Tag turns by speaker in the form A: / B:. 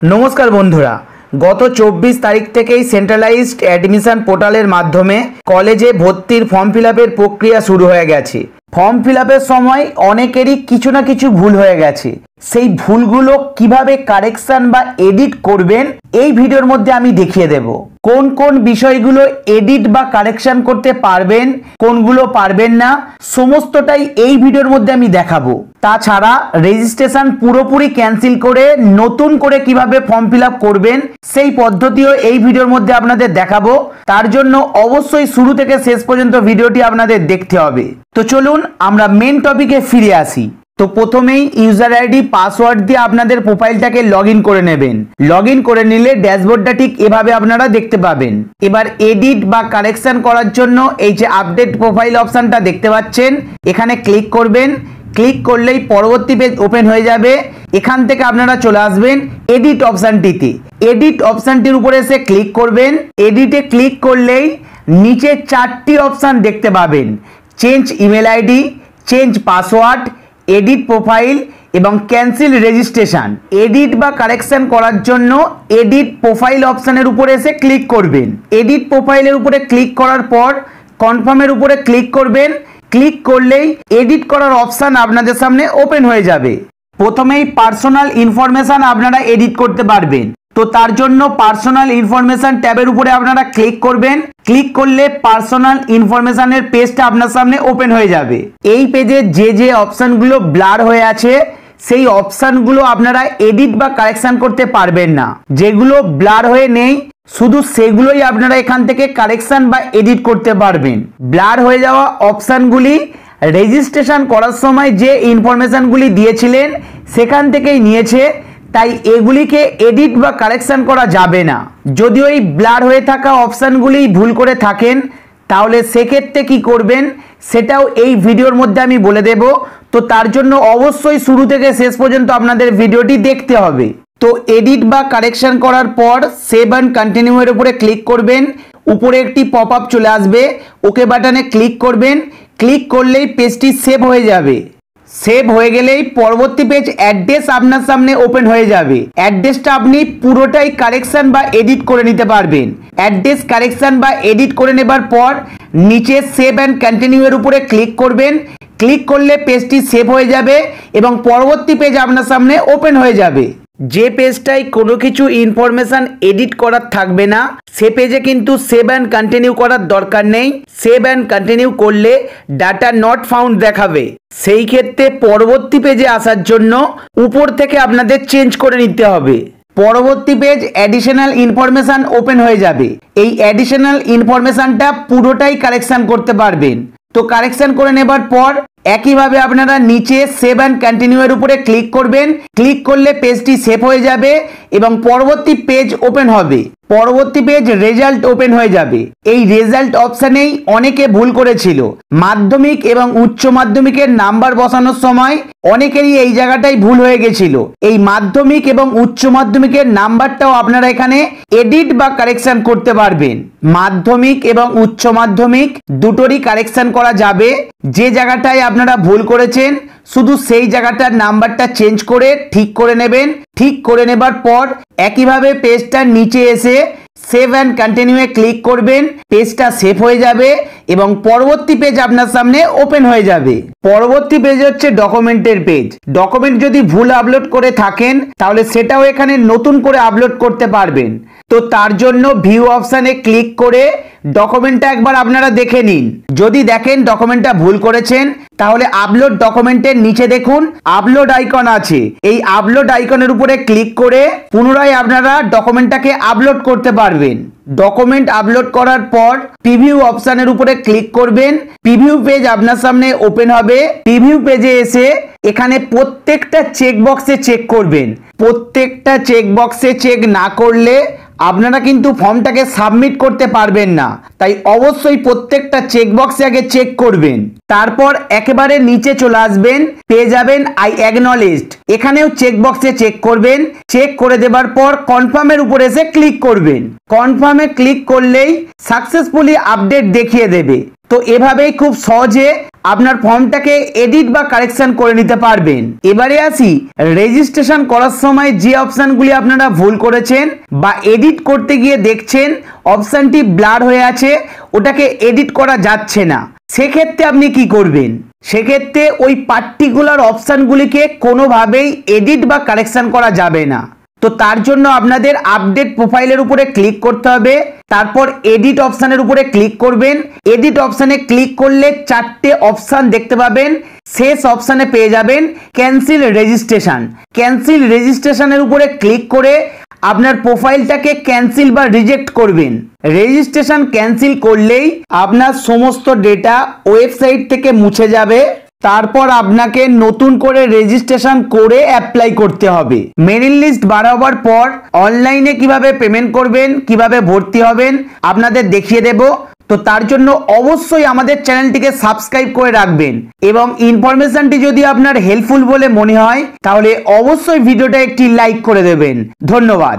A: नमस्कार बंधुरा गत 24 तारीख থেকেই সেন্ট্রালাইজড অ্যাডমিশন পোর্টালের মাধ্যমে কলেজে ভর্তির ফর্ম ফিলআপের প্রক্রিয়া শুরু হয়ে গেছে। ফর্ম ফিলআপের সময় অনেকেরই কিছু না কিছু ভুল হয়ে গেছে। সেই ভুলগুলো কিভাবে কারেকশন বা এডিট করবেন এই ভিডিওর মধ্যে আমি দেখিয়ে দেব। কোন কোন বিষয়গুলো এডিট বা কারেকশন করতে পারবেন, কোনগুলো পারবেন না, সমস্তটাই এই ভিডিওর মধ্যে আমি দেখাবো। তাছাড়া রেজিস্ট্রেশন পুরোপুরি ক্যান্সেল করে নতুন করে কিভাবে ফর্ম ফিলআপ করবেন সেই পদ্ধতিও এই ভিডিওর মধ্যে আপনাদের দেখাবো। তার জন্য অবশ্যই শুরু থেকে শেষ পর্যন্ত ভিডিওটি আপনাদের দেখতে হবে। তো চলুন আমরা মেন টপিকে ফিরে আসি। তো প্রথমেই ইউজার আইডি পাসওয়ার্ড দিয়ে আপনাদের প্রোফাইলটাকে লগইন করে নেবেন। লগইন করে নিলে ড্যাশবোর্ডটা ঠিক এভাবে আপনারা দেখতে পাবেন। এবার এডিট বা কারেকশন করার জন্য এই যে আপডেট প্রোফাইল অপশনটা দেখতে পাচ্ছেন, এখানে ক্লিক করবেন। ক্লিক করলেই পরবর্তী পেজ ওপেন হয়ে যাবে। এখান থেকে আপনারা চলে আসবেন এডিট অপশনটিতে। এডিট অপশনটির উপরে এসে ক্লিক করবেন। এডিটে ক্লিক করলেই নিচে 4টি অপশন দেখতে পাবেন, change email ID, change password, edit profile এবং ক্যান্সেল রেজিস্ট্রেশন। এডিট বা কারেকশন করার জন্য এডিট প্রোফাইল অপশনের উপরে এসে ক্লিক করবেন। এডিট প্রোফাইলের উপরে ক্লিক করার পর কনফার্মের উপরে ক্লিক করবেন। ক্লিক করলেই এডিট করার অপশন আপনাদের সামনে ওপেন হয়ে যাবে। প্রথমেই পার্সোনাল ইনফরমেশন আপনারা এডিট করতে পারবেন। তো তার জন্য পার্সোনাল ইনফরমেশন ট্যাবের উপরে আপনারা ক্লিক করবেন। ক্লিক করলে পার্সোনাল ইনফরমেশনের পেজটা আপনার সামনে ওপেন হয়ে যাবে। এই পেজে যে অপশনগুলো ব্লার হয়ে আছে সেই অপশনগুলো আপনারা এডিট বা কারেকশন করতে পারবেন না। যেগুলো ব্লার হয়ে নেই শুধু সেগুলোই আপনারা এখান থেকে কারেকশন বা এডিট করতে পারবেন। ব্লার হয়ে যাওয়া অপশনগুলি রেজিস্ট্রেশন করার সময় যে ইনফরমেশনগুলি দিয়েছিলেন সেখান থেকেই নিয়েছে, তাই এগুলিকে এডিট বা কারেকশন করা যাবে না। যদি ওই ব্লার হয়ে থাকা অপশনগুলি ভুল করে থাকেন তাহলে সেক্ষেত্রে কি করবেন সেটাও এই ভিডিওর মধ্যে আমি বলে দেব। তো তার জন্য অবশ্যই শুরু থেকে শেষ পর্যন্ত আপনাদের ভিডিওটি দেখতে হবে। তো এডিট বা কারেকশন করার পর সেভ অ্যান্ড কন্টিনিউ এর উপরে ক্লিক করবেন। উপরে একটি পপ আপ চলে আসবে, ওকে বাটনে ক্লিক করবেন। ক্লিক করলেই পেজটি সেভ হয়ে যাবে। সেভ হয়ে গেলেই পরবর্তী পেজ অ্যাড্রেস আপনার সামনে ওপেন হয়ে যাবে। অ্যাড্রেসটা আপনি পুরোটাই কারেকশন বা এডিট করে নিতে পারবেন। অ্যাড্রেস কারেকশন বা এডিট করে নেবার পর নিচে সেভ অ্যান্ড কন্টিনিউ এর উপরে ক্লিক করবেন। ক্লিক করলে পেজটি সেভ হয়ে যাবে এবং পরবর্তী পেজ আপনার সামনে ওপেন হয়ে যাবে। যে পেজটায় কোনো কিছু ইনফরমেশন এডিট করার থাকবে না সে পেজে কিন্তু সেভ অ্যান্ড কন্টিনিউ করার দরকার নেই। সেভ অ্যান্ড কন্টিনিউ করলে ডাটা নট ফাউন্ড দেখাবে। সেই ক্ষেত্রে পরবর্তী পেজে আসার জন্য উপর থেকে আপনাদের চেঞ্জ করে নিতে হবে। পরবর্তী পেজ অ্যাডিশনাল ইনফরমেশন ওপেন হয়ে যাবে। এই অ্যাডিশনাল ইনফরমেশনটা পুরোটাই কারেকশন করতে পারবেন। তো কারেকশন করে নেবার পর একইভাবে আপনারা নিচে সেভ অ্যান্ড কন্টিনিউ এর উপরে ক্লিক করবেন। ক্লিক করলে পেজটি সেভ হয়ে যাবে এবং পরবর্তী পেজ ওপেন হবে। পরবর্তী পেজ রেজাল্ট ওপেন হয়ে যাবে। এই রেজাল্ট অপশনেই অনেকে ভুল করেছিল। মাধ্যমিক এবং উচ্চ মাধ্যমিকের নাম্বার বসানোর সময় অনেকেরই এই জায়গাটাই ভুল হয়ে গেছিল। এই মাধ্যমিক এবং উচ্চ মাধ্যমিকের নাম্বারটাও আপনারা এখানে এডিট বা কারেকশন করতে পারবেন। মাধ্যমিক এবং উচ্চ মাধ্যমিক দুটোরই কারেকশন করা যাবে। যে জায়গাটায় আপনারা ভুল করেছেন শুধু সেই জায়গাটার নাম্বারটা চেঞ্জ করে ঠিক করে নেবেন। ঠিক করে নেবার পর একইভাবে পেজটার নিচে এসে save and continue A click করবেন। পেজটা সেভ হয়ে যাবে এবং পরবর্তী পেজ আপনার সামনে ওপেন হয়ে যাবে। পরবর্তী পেজ হচ্ছে ডকুমেন্টের পেজ। ডকুমেন্ট যদি ভুল আপলোড করে থাকেন তাহলে সেটাও এখানে নতুন করে আপলোড করতে পারবেন। তো তার জন্য ভিউ অপশানে ক্লিক করে ডকুমেন্টটা একবার আপনারা দেখে নিন। যদি দেখেন ডকুমেন্টটা ভুল করেছেন তাহলে আপলোড ডকুমেন্টের নিচে দেখুন আপলোড আইকন আছে। এই আপলোড আইকনের উপরে ক্লিক করে পুনরায় আপনারা ডকুমেন্টটাকে আপলোড করতে পারবেন। ডকুমেন্ট আপলোড করার পর প্রিভিউ অপশনের উপরে ক্লিক করবেন। প্রিভিউ পেজ আপনার সামনে ওপেন হবে। প্রিভিউ পেজে এসে এখানে প্রত্যেকটা চেকবক্সে চেক করবেন। প্রত্যেকটা চেকবক্সে চেক না করলে আপনারা কিন্তু ফর্মটাকে সাবমিট করতে পারবেন না। তাই অবশ্যই প্রত্যেকটা চেকবক্সে আগে চেক করবেন। তারপর একেবারে নিচে চলে আসবেন, পেয়ে যাবেন আই অ্যাকনলেজড। এখানেও চেকবক্সে চেক করবেন। চেক করে দেবার পর কনফার্মের উপরে এসে ক্লিক করবেন। কনফার্মে ক্লিক করলেই সাকসেসফুলি আপডেট দেখিয়ে দেবে। তো তো এভাবেই খুব সহজে আপনার ফর্মটাকে এডিট বা কারেকশন করে নিতে পারবেন। এবারে আসি রেজিস্ট্রেশন করার সময় যে অপশনগুলি আপনারা ভুল করেছেন বা এডিট করতে গিয়ে দেখছেন অপশনটি ব্লার হয়ে আছে, ওটাকে এডিট করা যাচ্ছে না, সেক্ষেত্রে আপনি কি করবেন? সেক্ষেত্রে ওই পার্টিকুলার অপশনগুলিকে কোনোভাবেই এডিট বা কারেকশন করা যাবে না। তো তার জন্য আপনাদের আপডেট প্রোফাইলের উপরে ক্লিক করতে হবে, তারপর এডিট অপশনের উপরে ক্লিক করবেন। এডিট অপশনে ক্লিক করলে 4টে অপশন দেখতে পাবেন, শেষ অপশনে পেয়ে যাবেন ক্যান্সেল রেজিস্ট্রেশন। ক্যান্সেল রেজিস্ট্রেশনের উপরে ক্লিক করে আপনার প্রোফাইলটাকে ক্যান্সেল বা রিজেক্ট করবেন। রেজিস্ট্রেশন ক্যান্সেল করলেই আপনার সমস্ত ডেটা ওয়েবসাইট থেকে মুছে যাবে। তারপর আপনাকে নতুন করে রেজিস্ট্রেশন করে অ্যাপ্লাই করতে হবে। মেরিট লিস্ট বাড়াবার পর অনলাইনে কিভাবে পেমেন্ট করবেন, কিভাবে ভর্তি হবেন আপনাদের দেখিয়ে দেব। তো তার জন্য অবশ্যই আমাদের চ্যানেলটিকে সাবস্ক্রাইব করে রাখবেন এবং ইনফরমেশনটি যদি আপনার হেল্পফুল বলে মনে হয় তাহলে অবশ্যই ভিডিওটা একটি লাইক করে দেবেন। ধন্যবাদ।